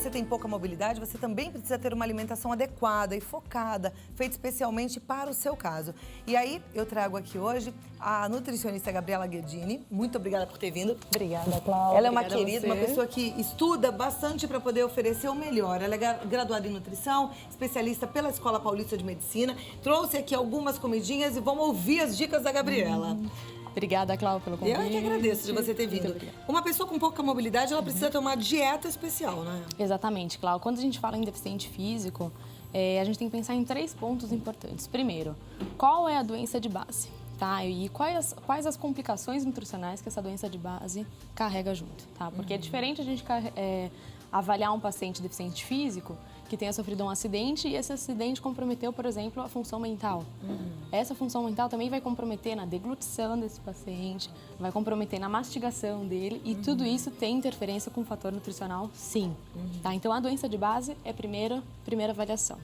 você tem pouca mobilidade, você também precisa ter uma alimentação adequada e focada, feita especialmente para o seu caso. E aí, eu trago aqui hoje a nutricionista Gabriela Ghedini. Muito obrigada por ter vindo. Obrigada, Cláudia. Ela é uma querida, uma pessoa que estuda bastante para poder oferecer o melhor. Ela é graduada em nutrição, especialista pela Escola Paulista de Medicina. Trouxe aqui algumas comidinhas e vamos ouvir as dicas da Gabriela. Obrigada, Cláudia, pelo convite. Eu que agradeço de você ter vindo. Uma pessoa com pouca mobilidade, ela precisa ter uma dieta especial, né? Exatamente, Cláudia. Quando a gente fala em deficiente físico, a gente tem que pensar em 3 pontos importantes. Primeiro, qual é a doença de base? Tá? E quais as complicações nutricionais que essa doença de base carrega junto, tá? Porque é diferente a gente avaliar um paciente deficiente físico que tenha sofrido um acidente e esse acidente comprometeu, por exemplo, a função mental. Essa função mental também vai comprometer na deglutição desse paciente, vai comprometer na mastigação dele e tudo isso tem interferência com o fator nutricional, sim. Tá? Então, a doença de base é a primeira avaliação.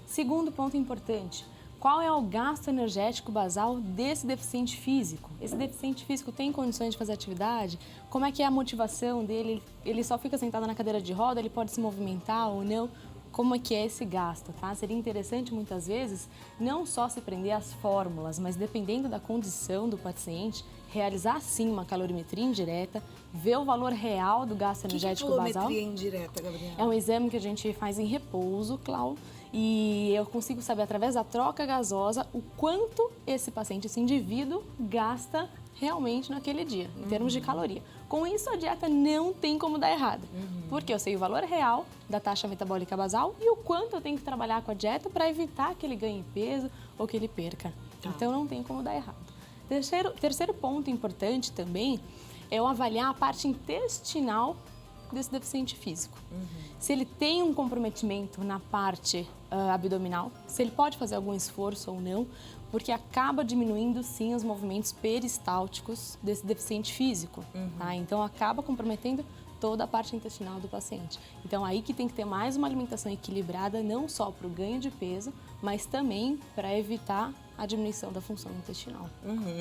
Segundo ponto importante, qual é o gasto energético basal desse deficiente físico? Esse deficiente físico tem condições de fazer atividade? Como é que é a motivação dele? Ele só fica sentado na cadeira de roda? Ele pode se movimentar ou não? Como é que é esse gasto, tá? Seria interessante, muitas vezes, não só se prender às fórmulas, mas dependendo da condição do paciente, realizar sim uma calorimetria indireta, ver o valor real do gasto energético basal. O que é calorimetria indireta, Gabriela? É um exame que a gente faz em repouso, Cláudia, e eu consigo saber, através da troca gasosa, o quanto esse paciente, esse indivíduo, gasta realmente naquele dia, em termos de caloria. Com isso, a dieta não tem como dar errado, porque eu sei o valor real da taxa metabólica basal e o quanto eu tenho que trabalhar com a dieta para evitar que ele ganhe peso ou que ele perca. Então, não tem como dar errado. Terceiro ponto importante também é eu avaliar a parte intestinal desse deficiente físico. Se ele tem um comprometimento na parte abdominal, se ele pode fazer algum esforço ou não, porque acaba diminuindo, sim, os movimentos peristálticos desse deficiente físico. Tá? Então, acaba comprometendo toda a parte intestinal do paciente. Então, aí que tem que ter mais uma alimentação equilibrada, não só para o ganho de peso, mas também para evitar a diminuição da função intestinal.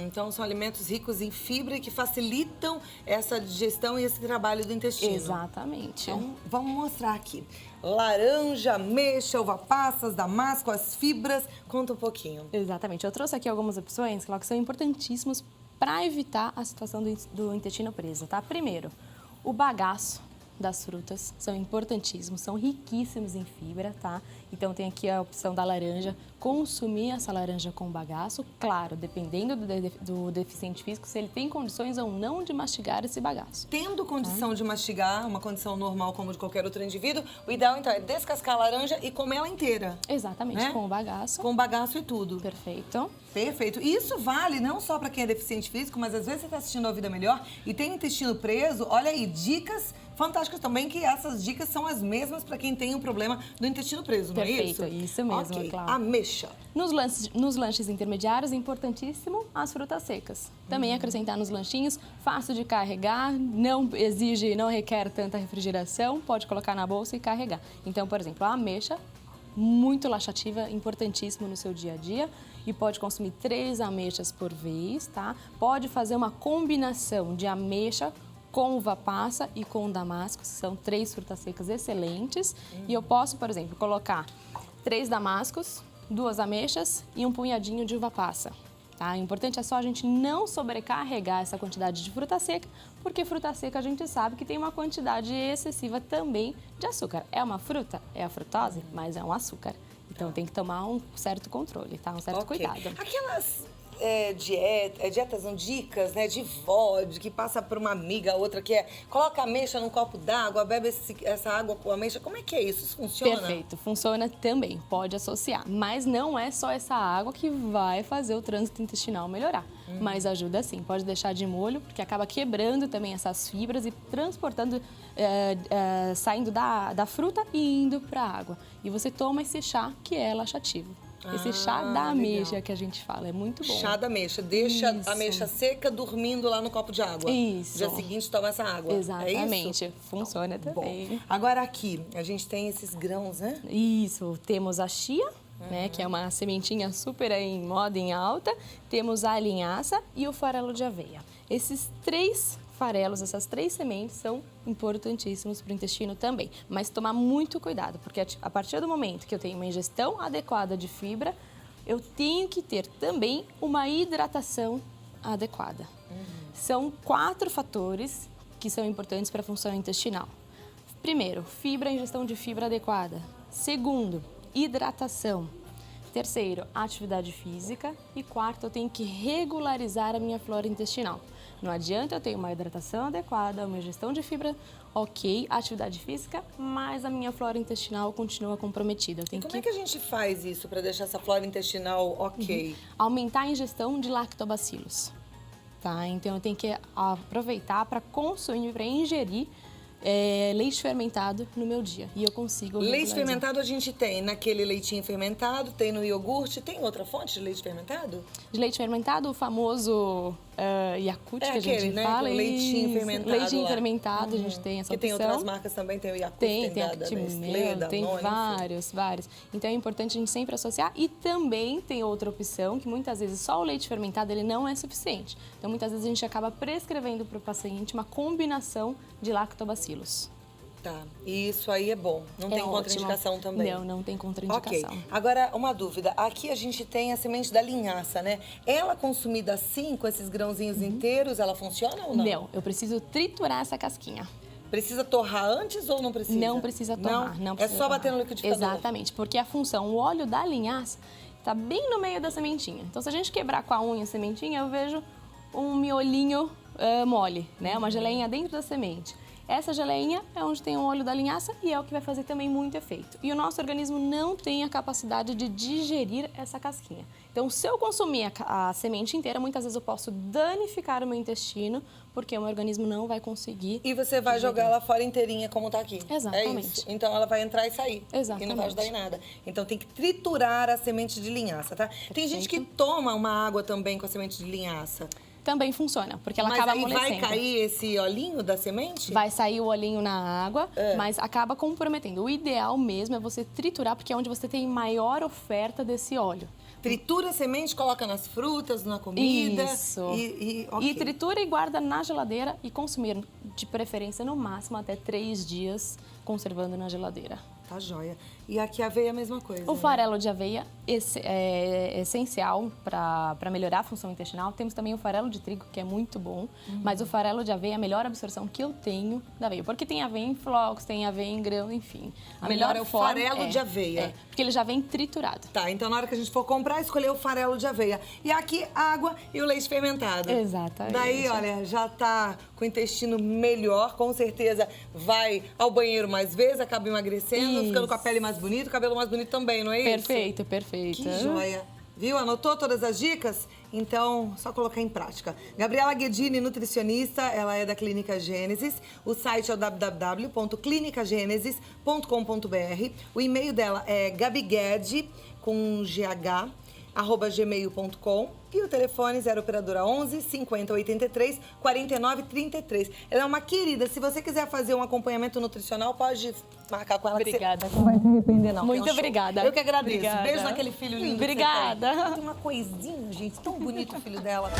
Então, são alimentos ricos em fibra e que facilitam essa digestão e esse trabalho do intestino. Exatamente. Então, vamos mostrar aqui. Laranja, ameixa, uva passas, damasco, as fibras. Conta um pouquinho. Exatamente. Eu trouxe aqui algumas opções que são importantíssimas para evitar a situação do intestino preso, tá? Primeiro, o bagaço das frutas são importantíssimos, são riquíssimos em fibra, tá? Então tem aqui a opção da laranja, consumir essa laranja com bagaço, claro, dependendo do deficiente físico, se ele tem condições ou não de mastigar esse bagaço. Tendo condição de mastigar, uma condição normal como de qualquer outro indivíduo, o ideal então é descascar a laranja e comer ela inteira. Exatamente, né? Com o bagaço. Com o bagaço e tudo. Perfeito. Perfeito. E isso vale não só para quem é deficiente físico, mas às vezes você está assistindo a Vida Melhor e tem intestino preso. Olha aí, dicas fantásticas também, que essas dicas são as mesmas para quem tem um problema do intestino preso, não é isso? Perfeito, isso mesmo, claro. Ameixa. Nos lanches intermediários, é importantíssimo as frutas secas. Também acrescentar nos lanchinhos, fácil de carregar, não requer tanta refrigeração, pode colocar na bolsa e carregar. Então, por exemplo, a ameixa, muito laxativa, importantíssimo no seu dia a dia e pode consumir 3 ameixas por vez, tá? Pode fazer uma combinação de ameixa com uva passa e com damasco, são 3 frutas secas excelentes. E eu posso, por exemplo, colocar 3 damascos, 2 ameixas e um punhadinho de uva passa. Tá? O importante é só a gente não sobrecarregar essa quantidade de fruta seca, porque fruta seca a gente sabe que tem uma quantidade excessiva também de açúcar. É uma fruta? É a frutose, mas é um açúcar. Então tem que tomar um certo controle, tá? Um certo cuidado. Aquelas dietas, não, dicas, né, de vó, de que passa por uma amiga, outra que coloca a ameixa num copo d'água, bebe essa água com ameixa. Como é que é isso? Isso funciona? Perfeito, funciona também, pode associar. Mas não é só essa água que vai fazer o trânsito intestinal melhorar. Mas ajuda sim, pode deixar de molho, porque acaba quebrando também essas fibras e transportando, saindo da fruta e indo para a água. E você toma esse chá que é laxativo. Esse chá da ameixa legal. Que a gente fala, é muito bom. Chá da ameixa, deixa a ameixa seca dormindo lá no copo de água. Isso. No dia seguinte toma essa água. Exatamente, é isso? Funciona também. Bom. Agora aqui, a gente tem esses grãos, né? Isso, temos a chia, né, que é uma sementinha super em moda, em alta. Temos a linhaça e o farelo de aveia. Esses 3 farelos, essas 3 sementes são importantíssimos para o intestino também. Mas tomar muito cuidado, porque a partir do momento que eu tenho uma ingestão adequada de fibra, eu tenho que ter também uma hidratação adequada. São 4 fatores que são importantes para a função intestinal. Primeiro, fibra, ingestão de fibra adequada. Segundo, hidratação. Terceiro, atividade física. E quarto, eu tenho que regularizar a minha flora intestinal. Não adianta eu ter uma hidratação adequada, uma ingestão de fibra ok, atividade física, mas a minha flora intestinal continua comprometida. E como é que a gente faz isso para deixar essa flora intestinal ok? Aumentar a ingestão de lactobacilos. Tá? Então eu tenho que aproveitar para consumir, para ingerir leite fermentado no meu dia. E eu consigo Leite fermentado a gente tem naquele leitinho fermentado, tem no iogurte. Tem outra fonte de leite fermentado? De leite fermentado, o famoso Yakult, que a gente aquele, né? fala. Leitinho fermentado Leitinho lá. fermentado, a gente tem essa Que tem opção. outras marcas também, tem o Yakult, Tem da Nestlé, Actimel, tem Danone, enfim. vários. Então é importante a gente sempre associar. E também tem outra opção, que muitas vezes só o leite fermentado ele não é suficiente. Então muitas vezes a gente acaba prescrevendo para o paciente uma combinação de lactobacilos. Tá, e isso aí é bom. Não tem contraindicação também? Não tem contraindicação. Ok. Agora, uma dúvida. Aqui a gente tem a semente da linhaça, né? Ela consumida assim, com esses grãozinhos inteiros, ela funciona ou não? Não, eu preciso triturar essa casquinha. Precisa torrar antes ou não precisa? Não precisa torrar. Não precisa é só bater torrar. no liquidificador? Exatamente, porque a função, o óleo da linhaça está bem no meio da sementinha. Então, se a gente quebrar com a unha a sementinha, eu vejo um miolinho mole, né? Uma geleinha dentro da semente. Essa geleinha é onde tem o óleo da linhaça e é o que vai fazer também muito efeito. E o nosso organismo não tem a capacidade de digerir essa casquinha. Então, se eu consumir a semente inteira, muitas vezes eu posso danificar o meu intestino, porque o meu organismo não vai conseguir. E você vai jogar ela fora inteirinha, como tá aqui. Exatamente. É isso. Então, ela vai entrar e sair. Exatamente. E não vai ajudar em nada. Então, tem que triturar a semente de linhaça, tá? Tem gente que toma uma água também com a semente de linhaça. Também funciona, porque ela acaba amolecendo. Mas aí vai cair esse olhinho da semente? Vai sair o olhinho na água, mas acaba comprometendo. O ideal mesmo é você triturar, porque é onde você tem maior oferta desse óleo. Tritura a semente, coloca nas frutas, na comida. Isso. Okay. E tritura e guarda na geladeira e consumir, de preferência, no máximo até 3 dias, conservando na geladeira. Tá joia. E aqui a aveia é a mesma coisa. O farelo de aveia é essencial para melhorar a função intestinal. Temos também o farelo de trigo, que é muito bom. Mas o farelo de aveia é a melhor absorção que eu tenho da aveia. Porque tem aveia em flocos, tem aveia em grão, enfim. A melhor é o forma farelo de aveia. É, porque ele já vem triturado. Tá, então na hora que a gente for comprar, escolher o farelo de aveia. E aqui, água e o leite fermentado. Exatamente. Daí, olha, já tá com o intestino melhor. Com certeza vai ao banheiro mais vezes, acaba emagrecendo, ficando com a pele mais bonita, o cabelo mais bonito também, não é isso? Perfeito, perfeito. Que joia. Viu? Anotou todas as dicas? Então, só colocar em prática. Gabriela Guedini, nutricionista, ela é da Clínica Gênesis. O site é o www.clinicagenesis.com.br. O e-mail dela é gabigued, com GH, @gmail.com. E o telefone 0 operadora 11 50 83 49 33. Ela é uma querida. Se você quiser fazer um acompanhamento nutricional, pode marcar com ela. Obrigada. Que não vai se arrepender, não. Muito obrigada. Eu que agradeço. Obrigada. Beijo naquele filho lindo. Obrigada. Que você tem. Tem uma coisinha, gente. Tão bonito o filho dela.